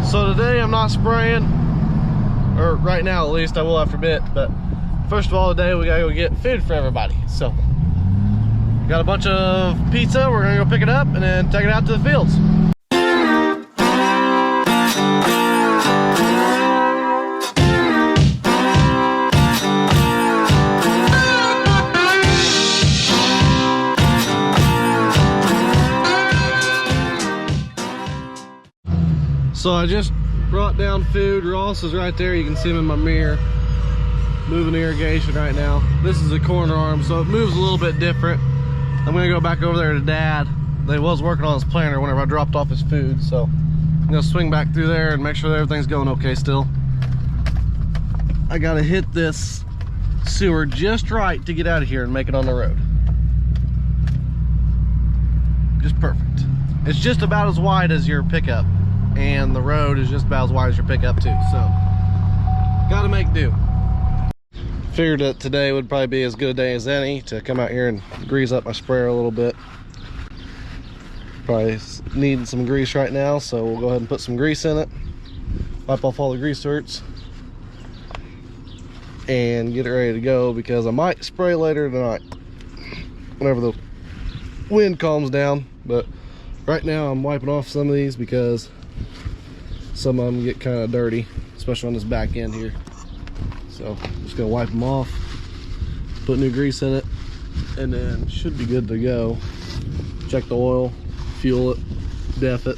So today I'm not spraying, or right now at least. I will after a bit, but first of all today we gotta go get food for everybody. So got a bunch of pizza, we're gonna go pick it up and then take it out to the fields. So I just brought down food. Ross is right there. You can see him in my mirror. Moving the irrigation right now. This is a corner arm, so it moves a little bit different. I'm gonna go back over there to Dad. They was working on his planter whenever I dropped off his food, so I'm gonna swing back through there and make sure that everything's going okay still. I gotta hit this sewer just right to get out of here and make it on the road. Just perfect. It's just about as wide as your pickup, and the road is just about as wide as your pickup too, so gotta make do. Figured that today would probably be as good a day as any to come out here and grease up my sprayer a little bit. Probably needing some grease right now, so we'll go ahead and put some grease in it, wipe off all the grease zerks, and get it ready to go, because I might spray later tonight whenever the wind calms down. But right now I'm wiping off some of these because some of them get kind of dirty, especially on this back end here. So I'm just gonna wipe them off, put new grease in it, and then should be good to go. Check the oil, fuel it, def it.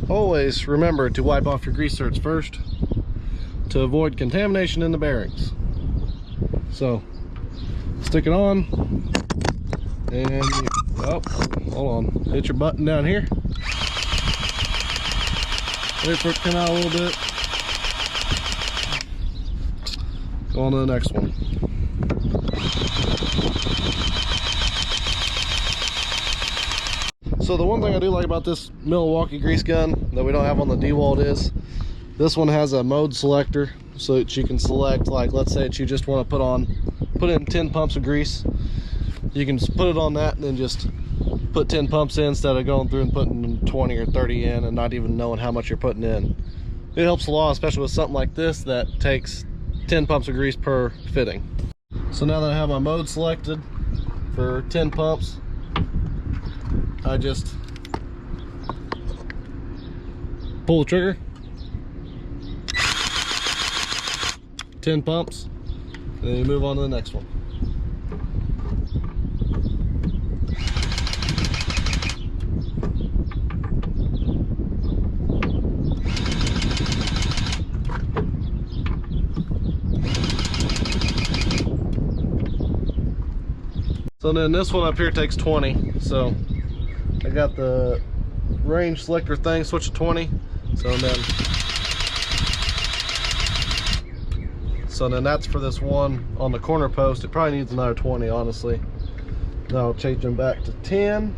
Always remember to wipe off your grease zerks first to avoid contamination in the bearings. So stick it on, and oh, hold on, hit your button down here. Wait for it to come out a little bit. Go on to the next one. So the one thing I do like about this Milwaukee grease gun that we don't have on the DeWalt is this one has a mode selector, so that you can select, like, let's say that you just want to put in 10 pumps of grease. You can just put it on that and then just put 10 pumps in instead of going through and putting 20 or 30 in and not even knowing how much you're putting in. It helps a lot, especially with something like this that takes 10 pumps of grease per fitting. So now that I have my mode selected for 10 pumps, I just pull the trigger, 10 pumps, and then you move on to the next one. So then this one up here takes 20. So I got the range selector thing, switch to 20. So then that's for this one on the corner post. It probably needs another 20, honestly. Now I'll change them back to 10.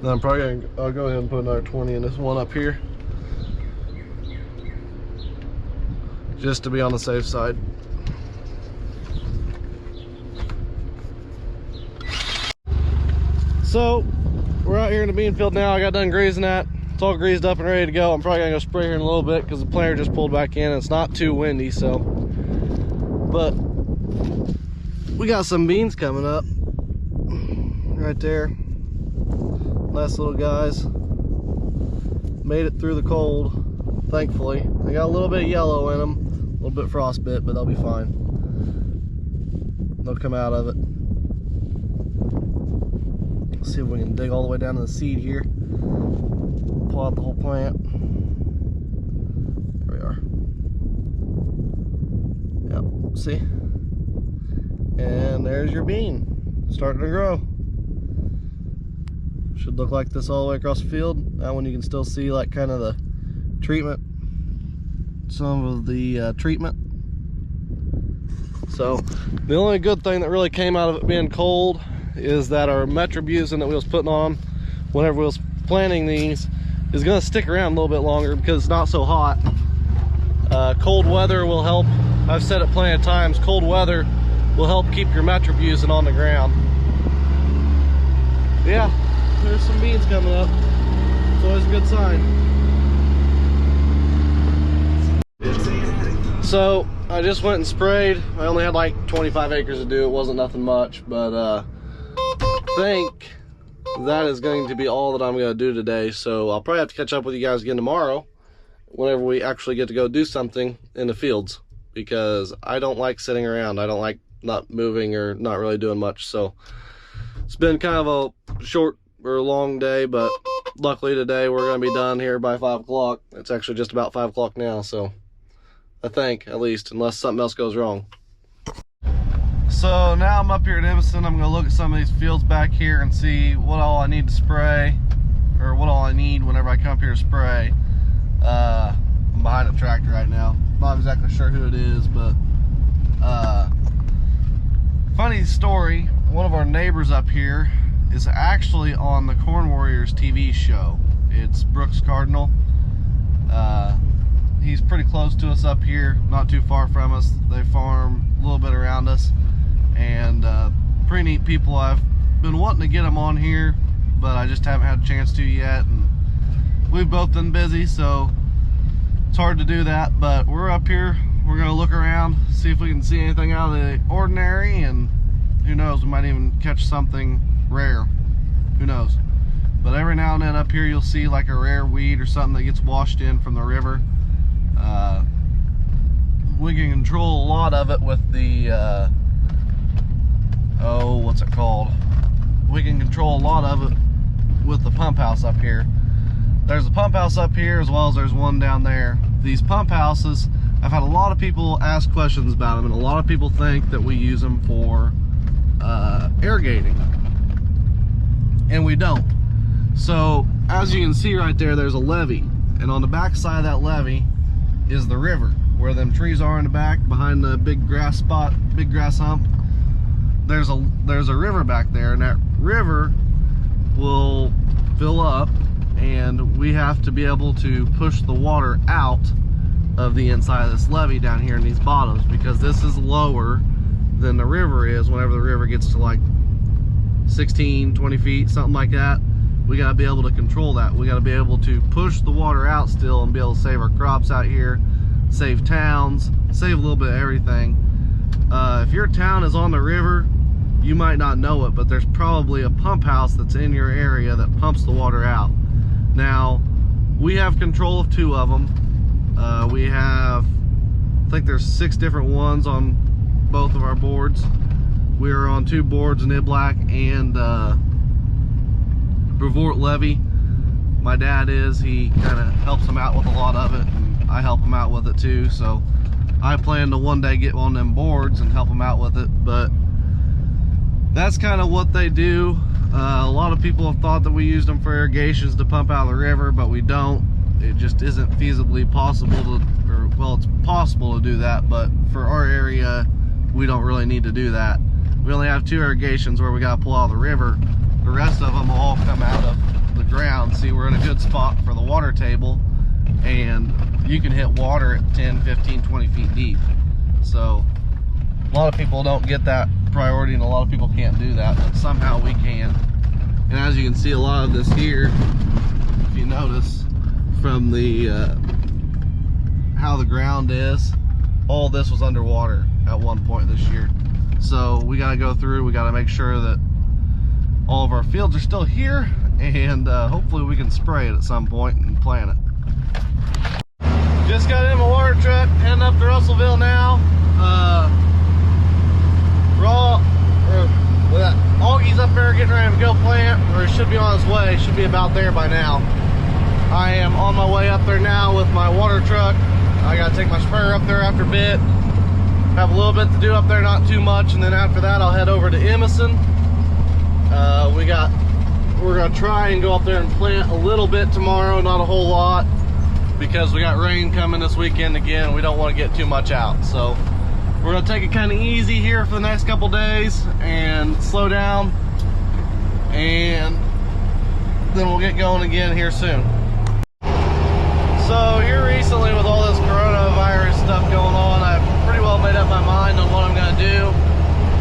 Then I'll go ahead and put another 20 in this one up here, just to be on the safe side. So we're out here in the bean field now. I got done grazing that. It's all greased up and ready to go. I'm probably gonna go spray here in a little bit because the planter just pulled back in and it's not too windy. So, but we got some beans coming up right there. Nice little guys. Made it through the cold, thankfully. They got a little bit of yellow in them, a little bit frostbit, but they'll be fine. They'll come out of it. Let's see if we can dig all the way down to the seed here. Pull out the whole plant. There we are. Yep, see? And there's your bean, starting to grow. Should look like this all the way across the field. That one you can still see like kind of the treatment, some of the treatment. So the only good thing that really came out of it being cold is that our Metribuzin that we was putting on whenever we was planting these is going to stick around a little bit longer because it's not so hot. Cold weather will help. I've said it plenty of times, cold weather will help keep your metribuzin on the ground. Yeah, there's some beans coming up. It's always a good sign. So I just went and sprayed. I only had like 25 acres to do. It wasn't nothing much, but I think that is going to be all that I'm going to do today. So I'll probably have to catch up with you guys again tomorrow whenever we actually get to go do something in the fields, because I don't like sitting around. I don't like not moving or not really doing much. So it's been kind of a short or long day, but luckily today we're going to be done here by 5 o'clock. It's actually just about 5 o'clock now, so I think, at least, unless something else goes wrong. So now I'm up here at Emerson. I'm going to look at some of these fields back here and see what all I need to spray, or what all I need whenever I come up here to spray. I'm behind a tractor right now. Not exactly sure who it is, but funny story, one of our neighbors up here is actually on the Corn Warriors TV show. It's Brooks Cardinal. He's pretty close to us up here, not too far from us. They farm a little bit around us, and pretty neat people. I've been wanting to get them on here, but I just haven't had a chance to yet, and we've both been busy, so it's hard to do that. But we're up here, we're gonna look around, see if we can see anything out of the ordinary, and who knows, we might even catch something rare, who knows. But every now and then up here you'll see like a rare weed or something that gets washed in from the river. We can control a lot of it with the oh, what's it called? We can control a lot of it with the pump house up here. There's a pump house up here as well as there's one down there. These pump houses, I've had a lot of people ask questions about them, and a lot of people think that we use them for irrigating, and we don't. So as you can see right there, there's a levee, and on the back side of that levee is the river, where them trees are in the back behind the big grass spot, big grass hump. There's a river back there, and that river will fill up, and we have to be able to push the water out of the inside of this levee down here in these bottoms, because this is lower than the river is. Whenever the river gets to like 16, 20 feet, something like that, we got to be able to control that. We got to be able to push the water out still and be able to save our crops out here, save towns, save a little bit of everything. If your town is on the river, you might not know it, but there's probably a pump house that's in your area that pumps the water out. Now, we have control of 2 of them. We have, I think there's 6 different ones on both of our boards. We are on 2 boards, an Iblack and Brevoort levee. My dad is, he kind of helps them out with a lot of it, and I help him out with it too. So I plan to one day get on them boards and help them out with it. But that's kind of what they do. A lot of people have thought that we used them for irrigations to pump out of the river, but we don't. It just isn't feasibly possible to, or well, it's possible to do that, but for our area, we don't really need to do that. We only have 2 irrigations where we got to pull out of the river. The rest of them will all come out of the ground. See, we're in a good spot for the water table, and you can hit water at 10, 15, 20 feet deep. So a lot of people don't get that priority, and a lot of people can't do that, but somehow we can. And as you can see, a lot of this here, if you notice from the how the ground is, all this was underwater at one point this year. So we got to go through, we got to make sure that all of our fields are still here, and hopefully we can spray it at some point and plant it. Just got in my water truck, heading up to Russelville now. Augie's up there getting ready to go plant, or he should be on his way, should be about there by now. I am on my way up there now with my water truck. I gotta take my sprayer up there after a bit. Have a little bit to do up there, not too much, and then after that I'll head over to Emerson. We're gonna try and go up there and plant a little bit tomorrow, not a whole lot, because we got rain coming this weekend again. We don't want to get too much out, so we're gonna take it kind of easy here for the next couple days and slow down and then we'll get going again here soon. So here recently, with all this coronavirus stuff going on, I've pretty well made up my mind on what I'm going to do.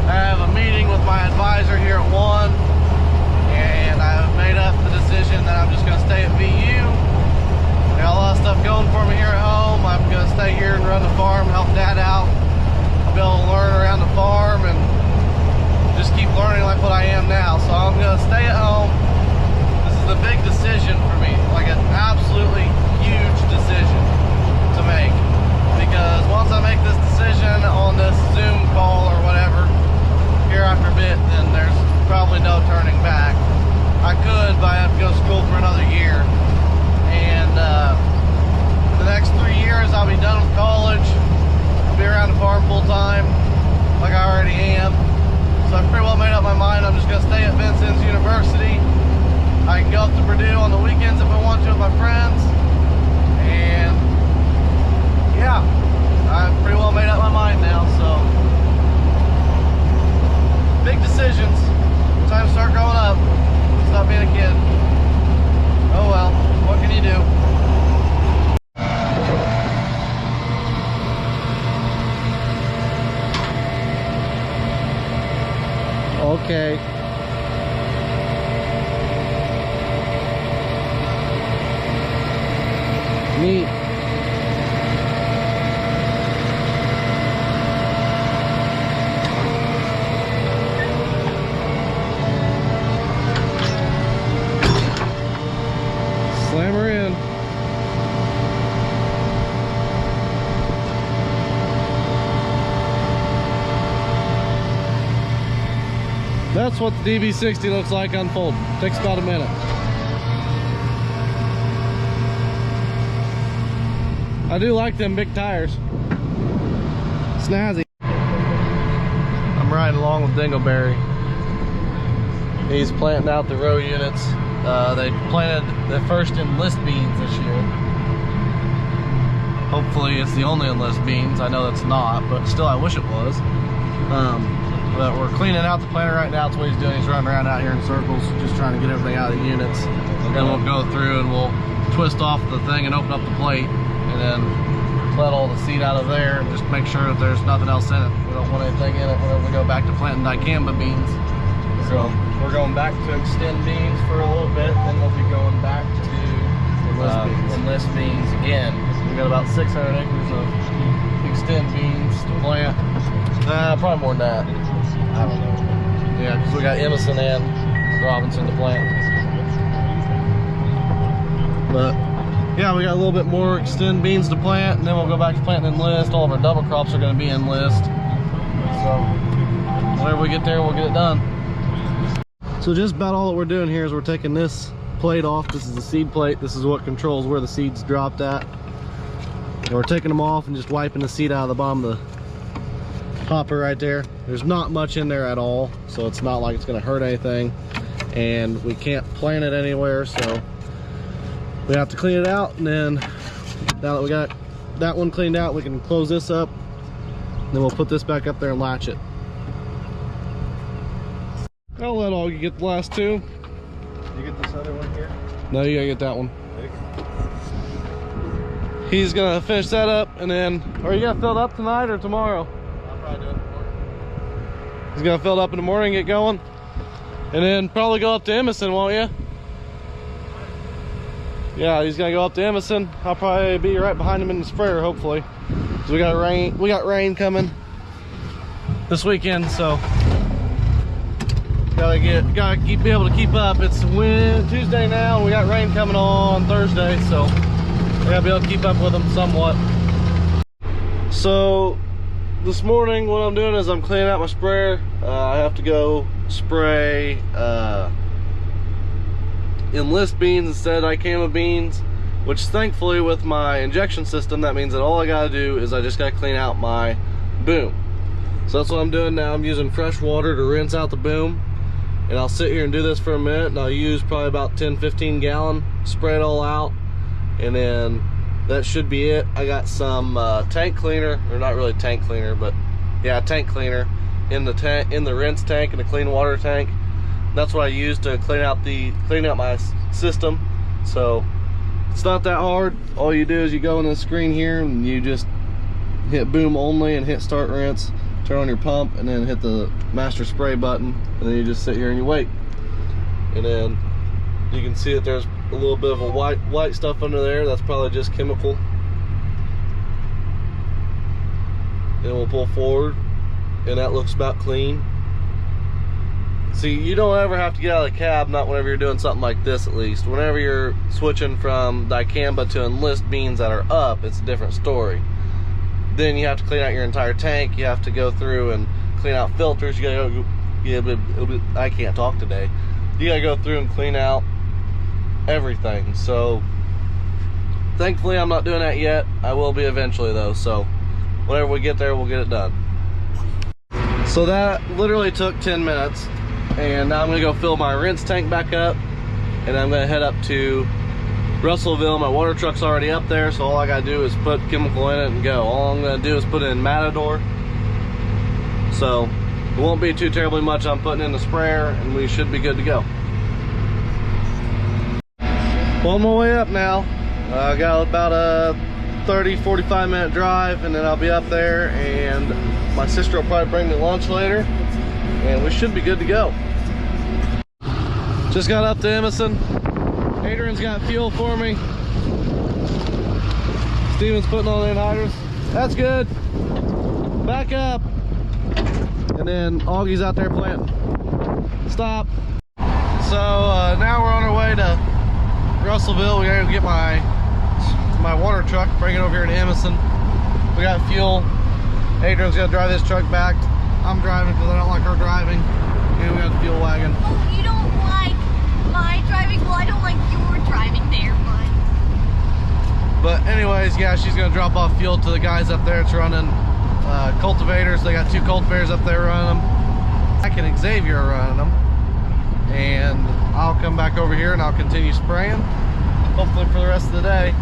I have a meeting with my advisor here at 1, and I've made up the decision that I'm just going to stay at VU. I got a lot of stuff going for me here at home. I'm going to stay here and run the farm, help Dad out. I'll be able to learn around the farm and just keep learning like what I am now. So I'm going to stay at home. This is a big decision for me, like an absolutely huge decision to make. Because once I make this decision on this Zoom call or whatever, here after a bit, then there's probably no turning back. I could, but I have to go to school for another year. And the next 3 years I'll be done with college. I'll be around the farm full time, like I already am. So I've pretty well made up my mind. I'm just going to stay at Vincennes University. I can go up to Purdue on the weekends if I want to with my friends. And yeah, I've pretty well made up my mind now. So big decisions. Time to start growing up. Stop being a kid. Oh well, what can you do? Okay. Neat. Slam her in. That's what the DB60 looks like unfolded. Takes about a minute. I do like them big tires. Snazzy. I'm riding along with Dingleberry. He's planting out the row units. They planted the first enlist beans this year. Hopefully it's the only enlist beans. I know that's not, but still I wish it was. But we're cleaning out the planter right now. That's what he's doing. He's running around out here in circles, just trying to get everything out of the units. And then we'll go through and we'll twist off the thing and open up the plate, and then let all the seed out of there and just make sure that there's nothing else in it. We don't want anything in it whenever we go back to planting dicamba beans. So we're going back to extend beans for a little bit, then we'll be going back to enlist beans again. We got about 600 acres of extend beans to plant. Probably more than that. I don't know. Yeah, because we got Emerson and Robinson to plant. But yeah, we got a little bit more extend beans to plant, and then we'll go back to planting enlist. All of our double crops are going to be enlist. So whenever we get there, we'll get it done. So just about all that we're doing here is we're taking this plate off. This is the seed plate. This is what controls where the seeds dropped at. And we're taking them off and just wiping the seed out of the bottom of the hopper right there. There's not much in there at all, so it's not like it's going to hurt anything. And we can't plant it anywhere, so we have to clean it out. And then now that we got that one cleaned out, we can close this up. Then we'll put this back up there and latch it. I'll let Augie get the last two. You get this other one here? No, you gotta get that one. He's gonna finish that up, and then, are you gonna fill it up tonight or tomorrow? I'll probably do it in the morning. He's gonna fill it up in the morning, get going, and then probably go up to Emerson, won't you? Yeah, he's gonna go up to Emerson. I'll probably be right behind him in the sprayer, hopefully. Cause we got rain coming this weekend, so gotta be able to keep up. It's Tuesday now, and we got rain coming on Thursday, so we gotta be able to keep up with them somewhat. So this morning, what I'm doing is I'm cleaning out my sprayer. I have to go spray enlist beans instead of dicamba beans, which thankfully with my injection system, that means that all I gotta do is I just gotta clean out my boom. So that's what I'm doing now. I'm using fresh water to rinse out the boom, and I'll sit here and do this for a minute, and I'll use probably about 10-15 gallon, spray it all out, and then that should be it. I got some tank cleaner, or not really tank cleaner, but yeah, tank cleaner in the rinse tank and the clean water tank. That's what I use to clean out my system. So it's not that hard. All you do is you go in the screen here and you just hit boom only and hit start rinse, turn on your pump, and then hit the master spray button, and then you just sit here and you wait. And then you can see that there's a little bit of a white stuff under there. That's probably just chemical. And we'll pull forward, and that looks about clean. See, you don't ever have to get out of the cab, not whenever you're doing something like this at least. Whenever you're switching from dicamba to enlist beans that are up, it's a different story. Then you have to clean out your entire tank. You have to go through and clean out filters. You gotta go, I can't talk today. You gotta go through and clean out everything. So thankfully I'm not doing that yet. I will be eventually though, so whenever we get there, we'll get it done. So that literally took 10 minutes. And now I'm gonna go fill my rinse tank back up, and I'm gonna head up to Russelville. My water truck's already up there, so all I gotta do is put chemical in it and go. All I'm gonna do is put it in Matador. So it won't be too terribly much. I'm putting in the sprayer, and we should be good to go. Well, on my way up now. I got about a 30-45 minute drive, and then I'll be up there, and my sister will probably bring me lunch later, and we should be good to go. Just got up to Emerson. Adrian's got fuel for me. Steven's putting on the anhydrous. That's good. Back up. And then Augie's out there planting. Stop. So now we're on our way to Russelville. We gotta go get my water truck, bring it over here to Emerson. We got fuel. Adrian's gonna drive this truck back. I'm driving because I don't like her driving. And we got the fuel wagon. Oh, you don't like my driving? Well, I don't like your driving there, but anyways, yeah, she's gonna drop off fuel to the guys up there. It's running cultivators. They got 2 cultivators up there running them. Zach and Xavier are running them. And I'll come back over here and I'll continue spraying. Hopefully for the rest of the day.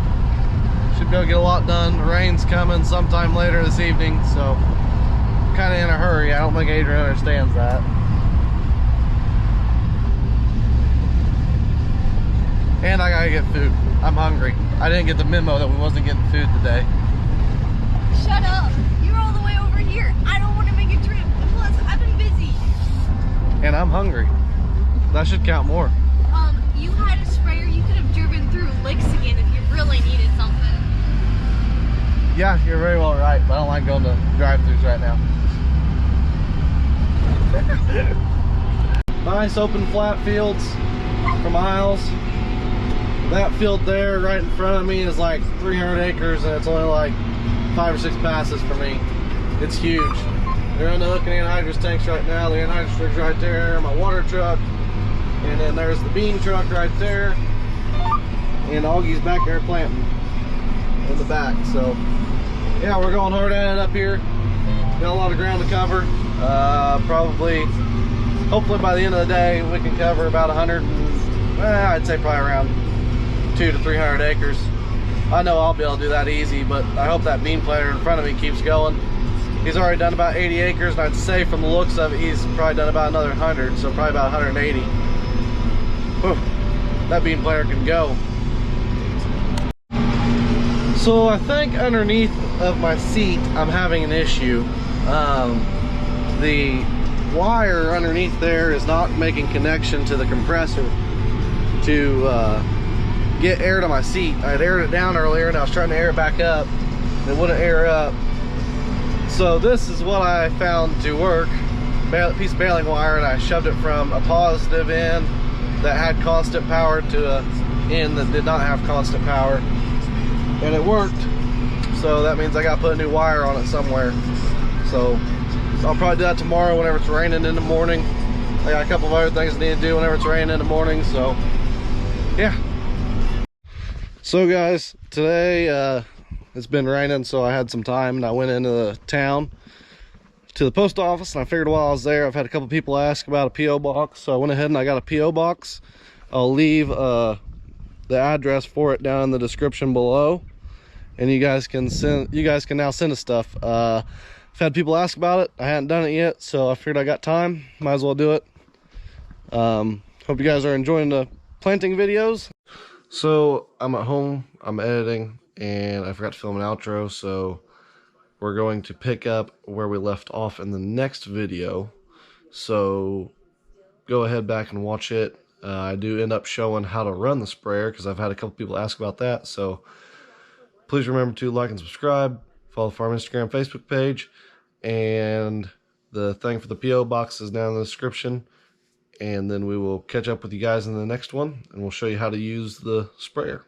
Should be able to get a lot done. The rain's coming sometime later this evening, so I'm kind of in a hurry. I don't think Adrian understands that. And I gotta get food. I'm hungry. I didn't get the memo that we wasn't getting food today. Shut up. You're all the way over here. I don't want to make a trip. And plus, I've been busy. And I'm hungry. That should count more. You had a sprayer. You could have driven through licks again if you really needed something. Yeah, you're very well right, but I don't like going to drive-thrus right now. Nice open flat fields for miles. That field there right in front of me is like 300 acres, and it's only like 5 or 6 passes for me. It's huge. They're unhooking anhydrous tanks right now. The anhydrous truck's right there, my water truck, and then there's the bean truck right there, and Augie's back there planting in the back. So yeah, we're going hard at it up here. Got a lot of ground to cover. Hopefully by the end of the day we can cover about 100 I'd say probably around 200 to 300 acres. I know I'll be able to do that easy, but I hope that bean planter in front of me keeps going. He's already done about 80 acres, and I'd say from the looks of it, he's probably done about another 100, so probably about 180. Whew, that bean planter can go. So I think underneath of my seat, I'm having an issue. The wire underneath there is not making connection to the compressor to get air to my seat. I had aired it down earlier, and I was trying to air it back up. It wouldn't air up. So this is what I found to work. A piece of baling wire, and I shoved it from a positive end that had constant power to an end that did not have constant power, and it worked. So that means I got to put a new wire on it somewhere. So I'll probably do that tomorrow whenever it's raining in the morning. I got a couple of other things I need to do whenever it's raining in the morning, so yeah. So guys, today it's been raining, so I had some time, and I went into the town to the post office, and I figured while I was there, I've had a couple people ask about a P.O. box, so I went ahead and I got a P.O. box. I'll leave the address for it down in the description below, and you guys can now send us stuff. I've had people ask about it. I hadn't done it yet, so I figured I got time, might as well do it. Hope you guys are enjoying the planting videos. So I'm at home, I'm editing, and I forgot to film an outro, so we're going to pick up where we left off in the next video. So go ahead back and watch it. I do end up showing how to run the sprayer because I've had a couple people ask about that. So please remember to like and subscribe, follow the farm Instagram, Facebook page, and the thing for the P.O. box is down in the description. And then we will catch up with you guys in the next one, and we'll show you how to use the sprayer.